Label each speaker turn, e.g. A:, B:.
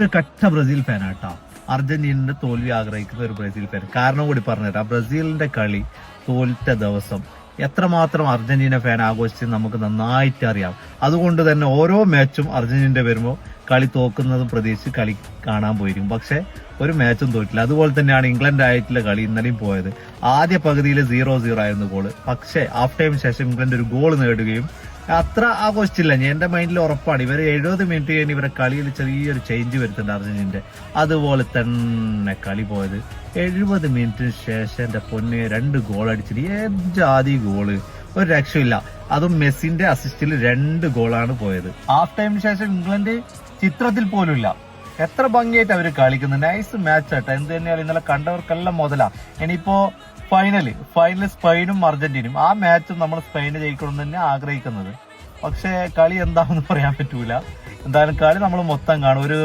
A: ഒരു കട്ട ബ്രസീൽ ഫാനാട്ടോ. അർജന്റീനയുടെ തോൽവി ആഗ്രഹിക്കുന്ന ഒരു ബ്രസീൽ ഫാൻ. കാരണം കൂടി പറഞ്ഞുതരാം. ബ്രസീലിന്റെ കളി തോൽറ്റ ദിവസം എത്രമാത്രം അർജന്റീന ഫാൻ ആഘോഷിച്ച് നമുക്ക് നന്നായിട്ട് അറിയാം. അതുകൊണ്ട് തന്നെ ഓരോ മാച്ചും അർജന്റീന വരുമ്പോൾ കളി തോക്കുന്നതും പ്രതീക്ഷിച്ച് കളി കാണാൻ പോയിരിക്കും. പക്ഷെ ഒരു മാച്ചും തോറ്റില്ല. അതുപോലെ തന്നെയാണ് ഇംഗ്ലണ്ട് ആയിട്ടുള്ള കളി ഇന്നലെയും പോയത്. ആദ്യ പകുതിയിൽ 0-0 ആയിരുന്നു ഗോള്. പക്ഷെ ഹാഫ് ടൈമിന് ശേഷം ഇംഗ്ലണ്ട് ഒരു ഗോൾ നേടുകയും അത്ര ആഘോഷിച്ചില്ല. എന്റെ മൈൻഡിൽ ഉറപ്പാണ് ഇവർ 70 മിനിറ്റ് കഴിഞ്ഞ് ഇവരെ കളിയിൽ ചെറിയൊരു ചേഞ്ച് വരുത്തുന്നുണ്ട് അർജന്റീനന്റെ. അതുപോലെ തന്നെ കളി പോയത് 70 മിനിറ്റിന് ശേഷം എന്റെ പൊന്നെ 2 ഗോൾ അടിച്ചിട്ട് ആദ്യ ഗോള് ഒരു രക്ഷയില്ല. അതും മെസ്സിന്റെ അസിസ്റ്റിൽ 2 ഗോളാണ് പോയത്. ഹാഫ് ടൈമിന് ശേഷം ഇംഗ്ലണ്ട് ചിത്രത്തിൽ പോലും ഇല്ല. എത്ര ഭംഗിയായിട്ട് അവര് കളിക്കുന്നത്. നൈസ് മാച്ച് ആട്ടോ. എന്ത് തന്നെയാണ് ഇന്നലെ കണ്ടവർക്കെല്ലാം മുതലാ. ഇനിയിപ്പോ ഫൈനല് സ്പെയിനും അർജന്റീനയും. ആ മാച്ചും നമ്മൾ സ്പെയിന് ജയിക്കണം തന്നെ ആഗ്രഹിക്കുന്നത്. പക്ഷെ കളി എന്താണെന്ന് പറയാൻ പറ്റൂല. എന്തായാലും കളി നമ്മൾ മൊത്തം കാണും. ഒരു